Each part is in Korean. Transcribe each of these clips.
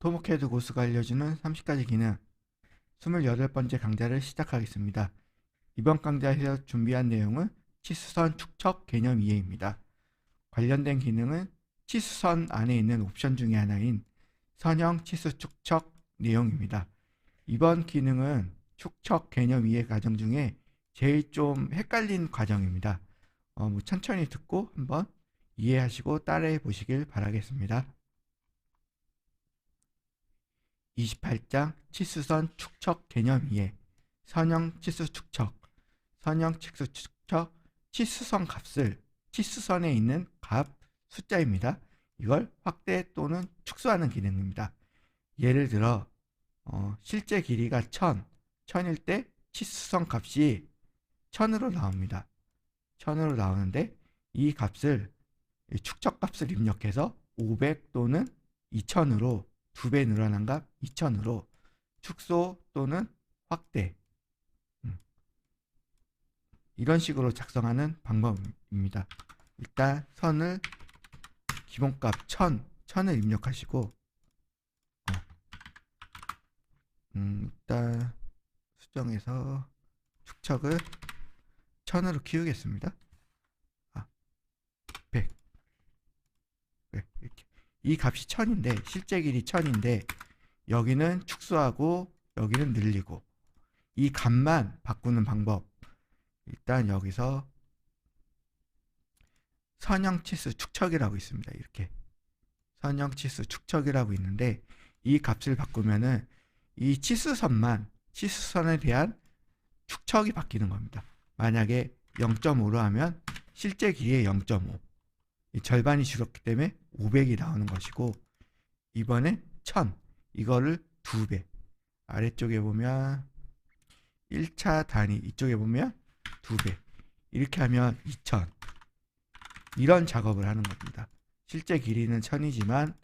토목헤드 고수가 알려주는 30가지 기능 28번째 강좌를 시작하겠습니다. 이번 강좌에서 준비한 내용은 치수선 축척 개념 이해입니다. 관련된 기능은 치수선 안에 있는 옵션 중에 하나인 선형 치수 축척 내용입니다. 이번 기능은 축척 개념 이해 과정 중에 제일 좀 헷갈린 과정입니다. 천천히 듣고 한번 이해하시고 따라해 보시길 바라겠습니다. 28장 치수선 축척 개념 이해 선형 치수 축척 선형 치수 축척 치수선 값을 치수선에 있는 값 숫자입니다. 이걸 확대 또는 축소하는 기능입니다. 예를 들어 실제 길이가 1000일 때 치수선 값이 1000으로 나옵니다. 1000으로 나오는데 이 값을 축척 값을 입력해서 500 또는 2000으로 2배 늘어난 값 2000으로 축소 또는 확대 이런 식으로 작성하는 방법입니다. 일단 선을 기본값 1000을 입력하시고 일단 수정해서 축척을 1000으로 키우겠습니다. 100 이렇게. 이 값이 1000인데 실제 길이 1000인데 여기는 축소하고 여기는 늘리고 이 값만 바꾸는 방법. 일단 여기서 선형치수 축척이라고 있습니다. 이렇게 선형치수 축척이라고 있는데 이 값을 바꾸면은 이 치수선에 대한 축척이 바뀌는 겁니다. 만약에 0.5로 하면 실제 길이의 0.5 절반이 줄었기 때문에 500이 나오는 것이고 이번엔 1000 이거를 2배 아래쪽에 보면 1차 단위 이쪽에 보면 2배 이렇게 하면 2000 이런 작업을 하는 겁니다. 실제 길이는 1000이지만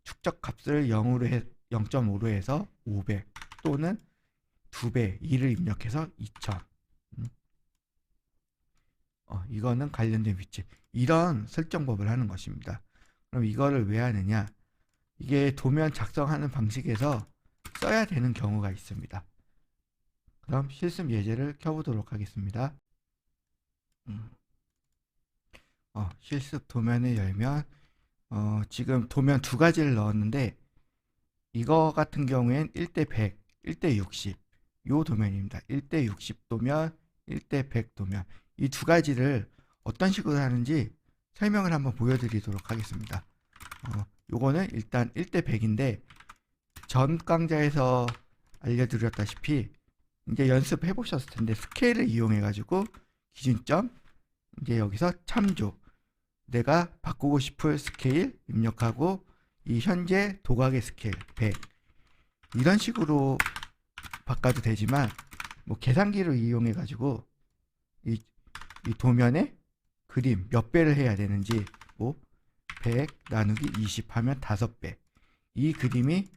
축적 값을 0.5로 해서 500 또는 2배 2를 입력해서 2000 이거는 관련된 위치 이런 설정법을 하는 것입니다. 그럼 이거를 왜 하느냐 이게 도면 작성하는 방식에서 써야 되는 경우가 있습니다. 그럼 실습 예제를 켜보도록 하겠습니다. 실습 도면을 열면 지금 도면 두 가지를 넣었는데 이거 같은 경우엔 1대 100, 1대 60 요 도면입니다. 1대 60 도면, 1대 100 도면 이 두 가지를 어떤 식으로 하는지 설명을 한번 보여드리도록 하겠습니다. 요거는 일단 1대 100인데 전 강좌에서 알려드렸다시피 이제 연습해 보셨을 텐데 스케일을 이용해 가지고 기준점 이제 여기서 참조 내가 바꾸고 싶을 스케일 입력하고 이 현재 도각의 스케일 100 이런 식으로 바꿔도 되지만 뭐 계산기를 이용해 가지고 이 도면에 그림 몇 배를 해야 되는지 뭐 100 나누기 20 하면 5배 이 그림이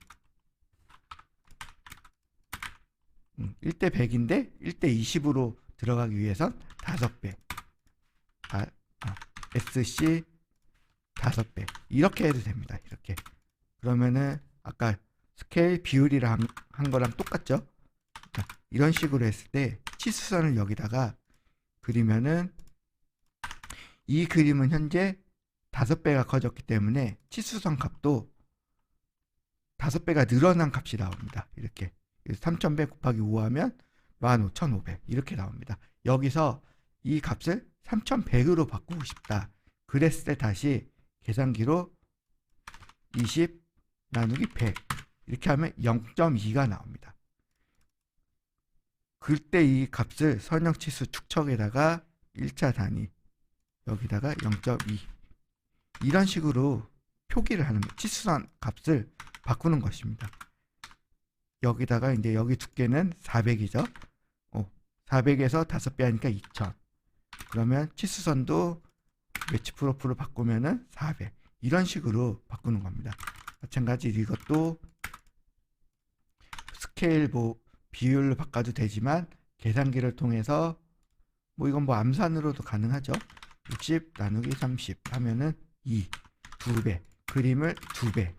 1대 100인데 1대 20으로 들어가기 위해선 5배 SC 5배 이렇게 해도 됩니다. 이렇게 그러면은 아까 스케일 비율이랑 한 거랑 똑같죠? 이런 식으로 했을 때 치수선을 여기다가 그리면은 이 그림은 현재 5배가 커졌기 때문에 치수선 값도 5배가 늘어난 값이 나옵니다. 이렇게 3100 곱하기 5 하면 15500 이렇게 나옵니다. 여기서 이 값을 3100으로 바꾸고 싶다. 그랬을 때 다시 계산기로 20 나누기 100 이렇게 하면 0.2가 나옵니다. 그때 이 값을 선형치수 축척에다가 1차 단위 여기다가 0.2 이런 식으로 표기를 하는 치수선 값을 바꾸는 것입니다. 여기다가 이제 여기 두께는 400이죠. 400에서 5배 하니까 2000 그러면 치수선도 매치 프로프로 바꾸면은 400 이런 식으로 바꾸는 겁니다. 마찬가지로 이것도 스케일 비율로 바꿔도 되지만 계산기를 통해서 이건 암산으로도 가능하죠. 60 나누기 30 하면은 2배 그림을 2배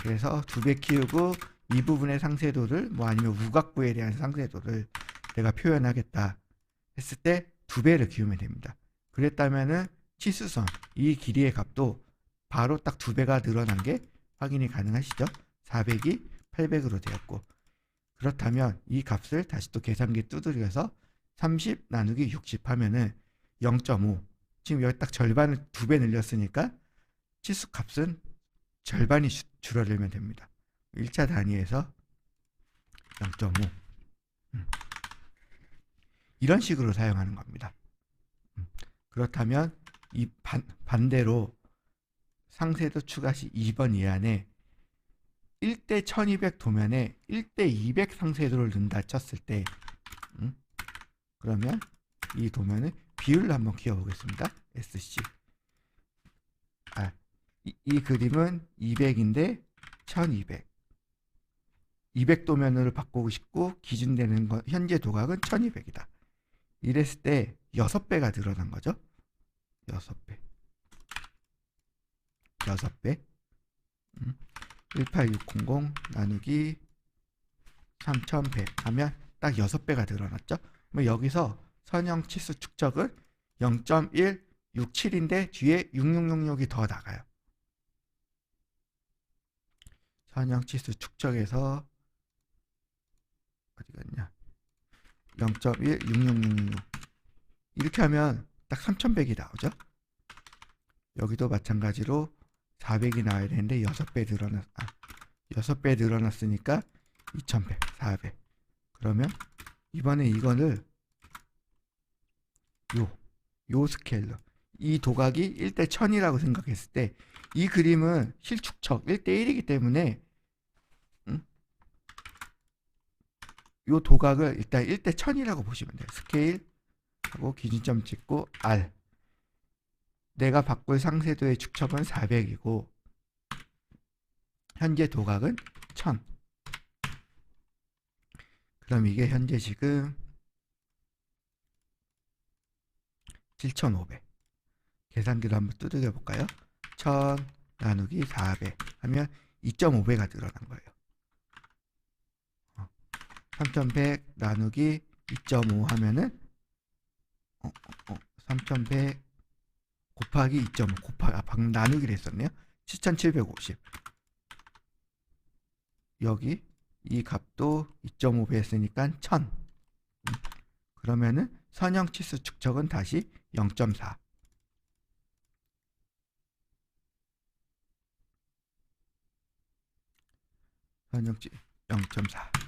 그래서 2배 키우고 이 부분의 상쇄도를 뭐 아니면 우각부에 대한 상쇄도를 내가 표현하겠다 했을 때 2배를 키우면 됩니다. 그랬다면은 치수선 이 길이의 값도 바로 딱 2배가 늘어난 게 확인이 가능하시죠? 400이 800으로 되었고, 그렇다면 이 값을 다시 또 계산기에 두드려서 30 나누기 60 하면은 0.5. 지금 여기 딱 절반을 2배 늘렸으니까 치수 값은 절반이 줄어들면 됩니다. 1차 단위에서 0.5. 이런 식으로 사용하는 겁니다. 그렇다면 이 반대로 상쇄도 추가 시 2번 이하에 1대 1200 도면에 1대 200 상쇄도를 넣는다 쳤을 때 그러면 이 도면을 비율로 한번 키워보겠습니다. SC. 이 그림은 200인데 1200. 200 도면으로 바꾸고 싶고 기준되는 건 현재 도각은 1200이다. 이랬을 때 6배가 늘어난 거죠. 6배. 6배. 18600 나누기 3100 하면 딱 6배가 늘어났죠. 그럼 여기서 선형 치수 축적은 0.167인데 뒤에 6666이 더 나가요. 선형 치수 축적에서 어디 갔냐? 0.16666 이렇게 하면 딱 3100이 나오죠. 여기도 마찬가지로 400이 나와야 되는데 6배 늘어났으니까 2100, 400. 그러면 이번에 이거를 요 스케일로 이 도각이 1대 1000이라고 생각했을 때 이 그림은 실축척 1대 1이기 때문에 요 도각을 일단 1대 1000이라고 보시면 돼요. 스케일 하고 기준점 찍고 R. 내가 바꿀 상쇄도의 축척은 400이고 현재 도각은 1000. 그럼 이게 현재 지금 7500. 계산기로 한번 두들겨 볼까요? 1000 나누기 400 하면 2.5배가 늘어난 거예요. 3100 나누기 2.5 하면은 3100 곱하기 2.5 방금 나누기를 했었네요. 7750. 여기 이 값도 2.5배 했으니까 1000. 그러면은 선형 치수 축척은 다시 0.4. 선형치 0.4.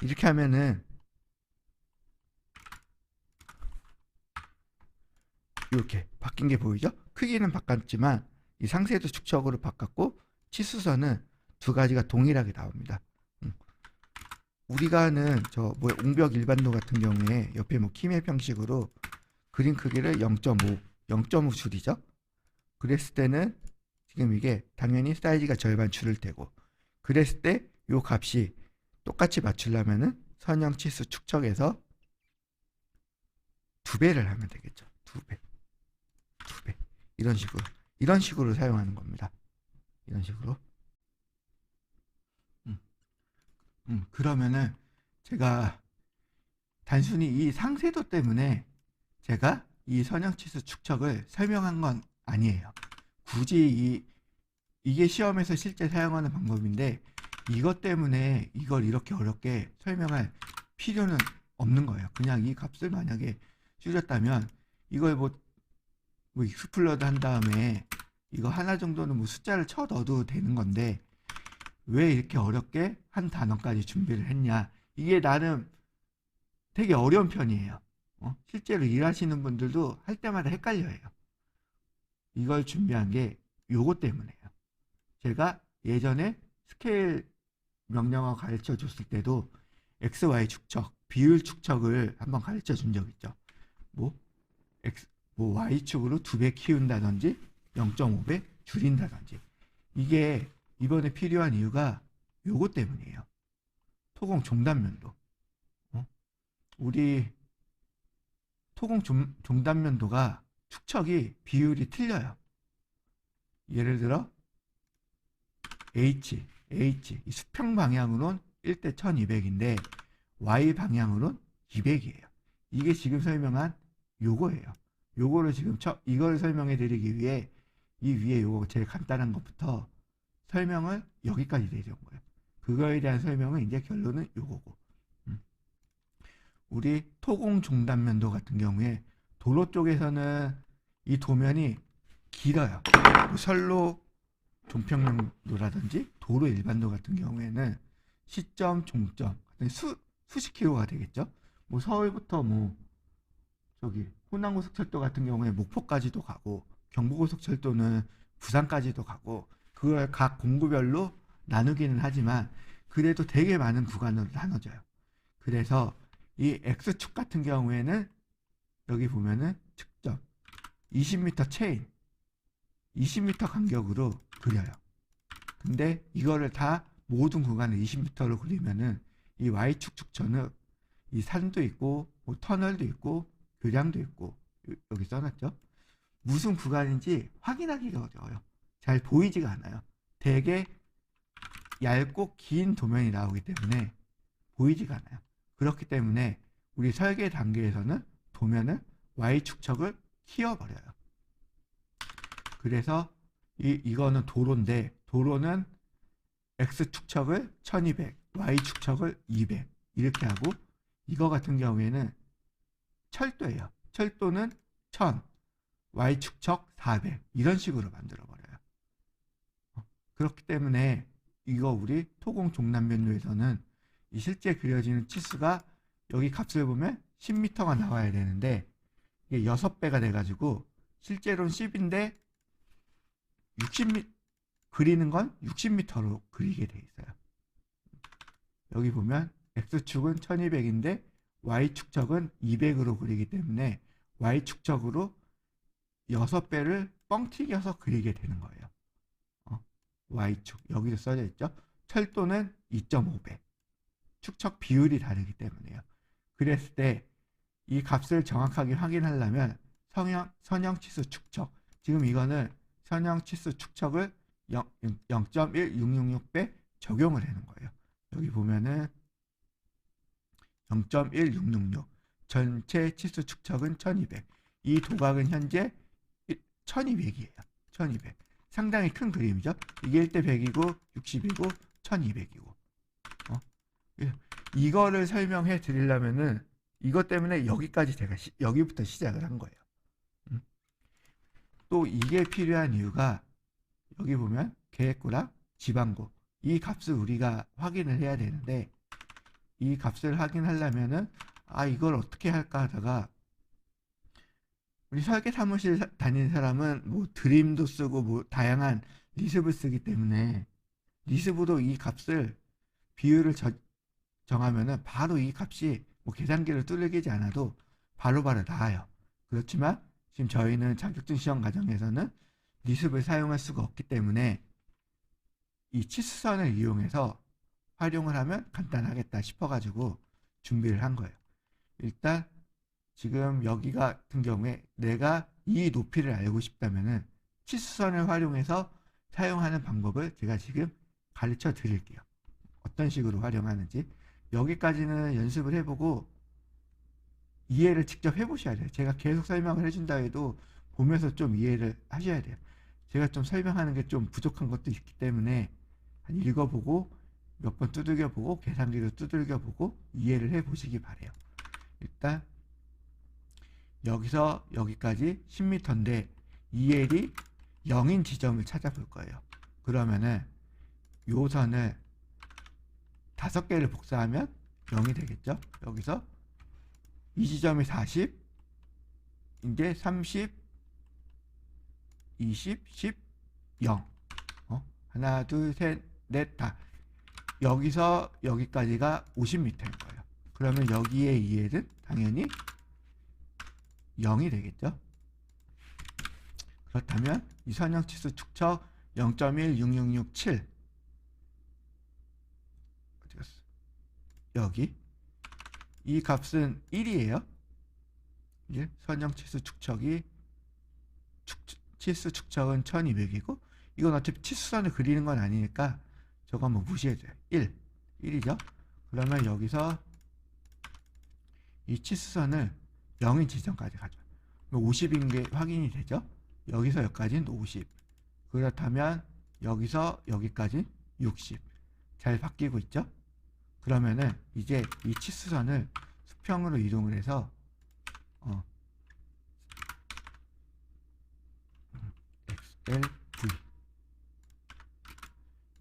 이렇게 하면은 이렇게 바뀐 게 보이죠? 크기는 바꿨지만 이 상쇄도 축척으로 바꿨고 치수선은 두 가지가 동일하게 나옵니다. 우리가 하는 옹벽 일반도 같은 경우에 옆에 키맵 형식으로 그림 크기를 0.5 줄이죠. 그랬을 때는 지금 이게 당연히 사이즈가 절반 줄을 테고, 그랬을 때 요 값이 똑같이 맞추려면은 선형 치수 축척에서 2배를 하면 되겠죠. 2배. 이런 식으로 사용하는 겁니다. 이런 식으로. 그러면은 제가 단순히 이 상쇄도 때문에 제가 이 선형치수 축척을 설명한 건 아니에요. 굳이 이게 시험에서 실제 사용하는 방법인데 이것 때문에 이걸 이렇게 어렵게 설명할 필요는 없는 거예요. 그냥 이 값을 만약에 줄였다면 이걸 뭐 익스플로드 한 다음에 이거 하나 정도는 뭐 숫자를 쳐 넣어도 되는 건데 왜 이렇게 어렵게 한 단어까지 준비를 했냐. 이게 나름 되게 어려운 편이에요. 실제로 일하시는 분들도 할 때마다 헷갈려요. 이걸 준비한 게 요거 때문에요. 제가 예전에 스케일 명령어 가르쳐 줬을 때도 XY 축척, 비율 축척을 한번 가르쳐 준 적 있죠. Y축으로 2배 키운다든지 0.5배 줄인다든지. 이게 이번에 필요한 이유가 요거 때문이에요. 토공 종단면도. 우리 토공 종단면도가 축척이 비율이 틀려요. 예를 들어 이 수평 방향으로는 1대 1200인데 Y 방향으로는 200이에요. 이게 지금 설명한 요거예요. 요거를 지금 이걸 설명해 드리기 위해 이 위에 요거 제일 간단한 것부터 설명을 여기까지 내려온 거예요. 그거에 대한 설명은 이제 결론은 요거고. 우리 토공 종단면도 같은 경우에 도로 쪽에서는 이 도면이 길어요. 선로 종평면도라든지 도로 일반도 같은 경우에는 시점, 종점 수십 킬로가 되겠죠. 뭐 서울부터 뭐 저기 호남고속철도 같은 경우에 목포까지도 가고 경부고속철도는 부산까지도 가고 그걸 각 공구별로 나누기는 하지만 그래도 되게 많은 구간으로 나눠져요. 그래서 이 X축 같은 경우에는 여기 보면은 측정 20m 체인 20m 간격으로 그려요. 근데 이거를 다 모든 구간을 20m로 그리면은 이 Y축 축처는 이 산도 있고 뭐 터널도 있고 교량도 있고 여기 써놨죠. 무슨 구간인지 확인하기가 어려워요. 잘 보이지가 않아요. 되게 얇고 긴 도면이 나오기 때문에 보이지가 않아요. 그렇기 때문에 우리 설계 단계에서는 도면을 Y축척을 키워버려요. 그래서 이거는 도로인데 도로는 X축척을 1200, Y축척을 200 이렇게 하고 이거 같은 경우에는 철도예요. 철도는 1000, Y축척 400 이런 식으로 만들어버려요. 그렇기 때문에 이거 우리 토공 종남변도에서는 이 실제 그려지는 치수가 여기 값을 보면 10m가 나와야 되는데 이게 6배가 돼가지고 실제로는 10인데 60m 그리는 건 60m로 그리게 돼 있어요. 여기 보면 X축은 1200인데 Y축척은 200으로 그리기 때문에 Y축척으로 6배를 뻥 튀겨서 그리게 되는 거예요. Y축 여기도 써져 있죠. 철도는 2.5배 축척 비율이 다르기 때문에요. 그랬을 때 이 값을 정확하게 확인하려면 선형치수 축척 지금 이거는 선형치수 축척을 0.1666배 적용을 하는 거예요. 여기 보면은 0.1666 전체 치수 축척은 1200 이 도각은 현재 1200이에요. 1200 상당히 큰 그림이죠. 이게 1대 100이고 60이고 1200이고 이거를 설명해 드리려면은 이것 때문에 여기까지 제가 여기부터 시작을 한 거예요. 또 이게 필요한 이유가 여기 보면 계획구랑 지방구 이 값을 우리가 확인을 해야 되는데 이 값을 확인하려면은 이걸 어떻게 할까 하다가 우리 설계 사무실 다니는 사람은 뭐 드림도 쓰고 뭐 다양한 리습을 쓰기 때문에 리습으로 이 값을 비율을 정하면은 바로 이 값이 뭐 계산기를 두들기지 않아도 바로바로 나와요. 그렇지만 지금 저희는 자격증 시험 과정에서는 리습을 사용할 수가 없기 때문에 이 치수선을 이용해서 활용을 하면 간단하겠다 싶어가지고 준비를 한 거예요. 일단 지금 여기 같은 경우에 내가 이 높이를 알고 싶다면은 치수선을 활용해서 사용하는 방법을 제가 지금 가르쳐 드릴게요. 어떤 식으로 활용하는지 여기까지는 연습을 해보고 이해를 직접 해보셔야 돼요. 제가 계속 설명을 해준다 해도 보면서 좀 이해를 하셔야 돼요. 제가 좀 설명하는 게 좀 부족한 것도 있기 때문에 읽어보고 몇 번 두들겨보고 계산기로 두들겨보고 이해를 해보시기 바래요. 일단 여기서 여기까지 10m인데 EL이 0인 지점을 찾아볼 거예요. 그러면은 요 선을 5개를 복사하면 0이 되겠죠. 여기서 이 지점이 40 이제 30 20 10 0 하나 둘 셋 넷 다 여기서 여기까지가 50m인 거예요. 그러면 여기에 EL은 당연히 0이 되겠죠. 그렇다면 이 선형치수 축척 0.16667 어디 갔어? 여기 이 값은 1이에요. 선형치수 축척이 치수 축척은 1200이고 이건 어차피 치수선을 그리는 건 아니니까 저거 한번 무시해줘요. 1이죠. 그러면 여기서 이 치수선을 0인 지점까지 가죠. 50인 게 확인이 되죠. 여기서 여기까지는 50. 그렇다면 여기서 여기까지 60. 잘 바뀌고 있죠. 그러면은 이제 이 치수선을 수평으로 이동을 해서 XLV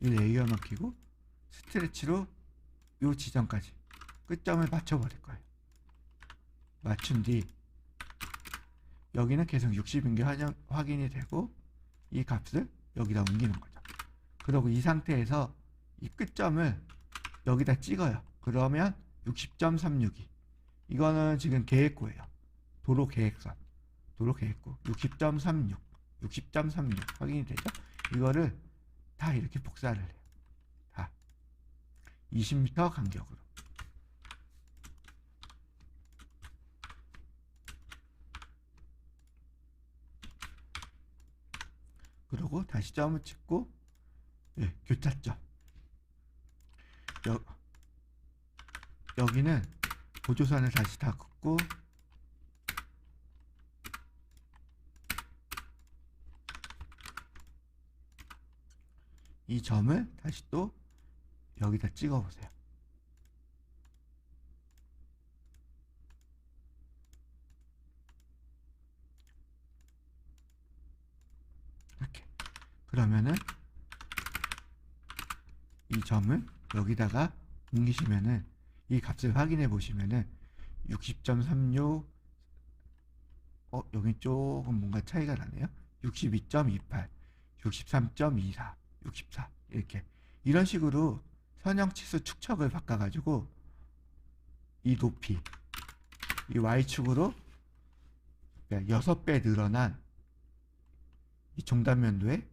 이 레이어만 끼고 스트레치로 이 지점까지 끝점을 맞춰버릴 거예요. 맞춘 뒤 여기는 계속 60인 게 확인이 되고 이 값을 여기다 옮기는 거죠. 그리고 이 상태에서 이 끝점을 여기다 찍어요. 그러면 60.362 이거는 지금 계획고예요. 도로 계획선 도로 계획고 60.36 60.36 확인이 되죠. 이거를 다 이렇게 복사를 해요. 다 20m 간격으로. 그리고 다시 점을 찍고 교차점 여기는 보조선을 다시 다 긋고 이 점을 다시 또 여기다 찍어 보세요. 이렇게. 그러면은 이 점을 여기다가 옮기시면은 이 값을 확인해 보시면은 60.36 여기 조금 뭔가 차이가 나네요. 62.28 63.24 64 이렇게 이런 식으로 선형치수 축척을 바꿔가지고 이 높이 이 Y축으로 6배 늘어난 이 종단면도의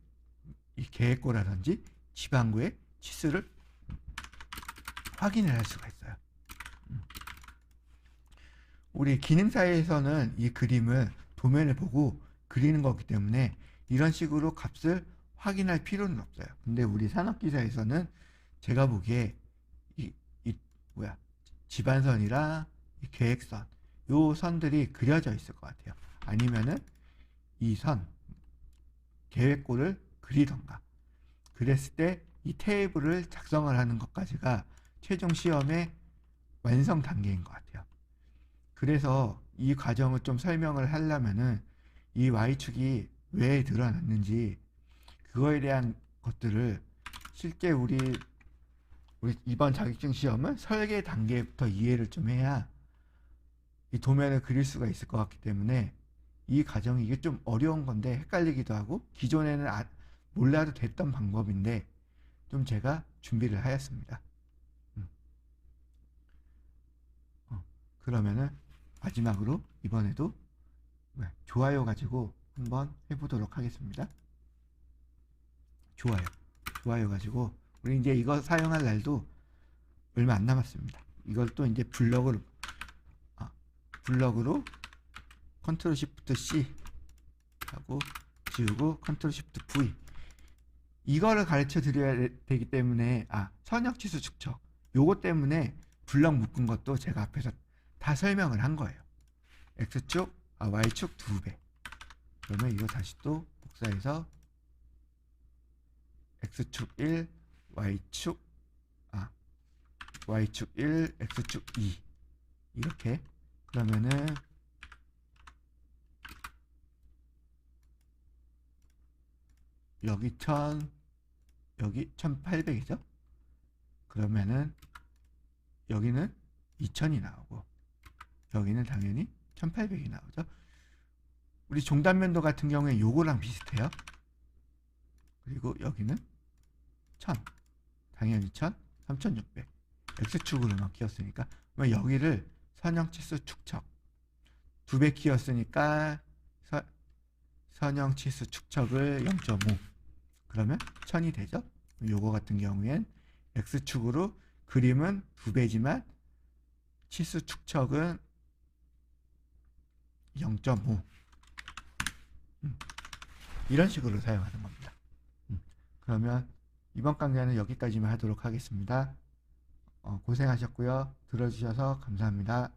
이 계획고라든지 지방고의 치수를 확인을 할 수가 있어요. 우리 기능사에서는 이 그림을 도면을 보고 그리는 거기 때문에 이런 식으로 값을 확인할 필요는 없어요. 근데 우리 산업기사에서는 제가 보기에 지반선이랑 이 계획선 요 선들이 그려져 있을 것 같아요. 아니면은 이 선 계획고를 그리던가 그랬을 때 이 테이블을 작성을 하는 것까지가 최종 시험의 완성 단계인 것 같아요. 그래서 이 과정을 좀 설명을 하려면은 이 Y축이 왜 늘어났는지 그거에 대한 것들을 실제 우리 이번 자격증 시험은 설계 단계부터 이해를 좀 해야 이 도면을 그릴 수가 있을 것 같기 때문에 이 과정이 이게 좀 어려운 건데 헷갈리기도 하고 기존에는 몰라도 됐던 방법인데 좀 제가 준비를 하였습니다. 그러면은 마지막으로 이번에도 좋아요 가지고 한번 해보도록 하겠습니다. 좋아요 가지고 우리 이제 이거 사용할 날도 얼마 안 남았습니다. 이걸 또 이제 블럭으로 컨트롤 시프트 C 하고 지우고 컨트롤 시프트 V 이거를 가르쳐 드려야 되기 때문에 선형치수 축척 요거 때문에 블럭 묶은 것도 제가 앞에서 다 설명을 한 거예요. X축, Y축 2배. 그러면 이거 다시 또 복사해서 X축 1, Y축 1, X축 2 이렇게 그러면은 여기 1000 여기 1800이죠. 그러면은 여기는 2000이 나오고 여기는 당연히 1800이 나오죠. 우리 종단면도 같은 경우에 요거랑 비슷해요. 그리고 여기는 1000 당연히 1000 3600 X축으로만 키웠으니까 여기를 선형치수 축척 2배 키웠으니까 선형치수 축척을 0.5 그러면 1000이 되죠. 요거 같은 경우엔 X축으로 그림은 2배지만 치수 축척은 0.5 이런 식으로 사용하는 겁니다. 그러면 이번 강좌는 여기까지만 하도록 하겠습니다. 고생하셨고요. 들어주셔서 감사합니다.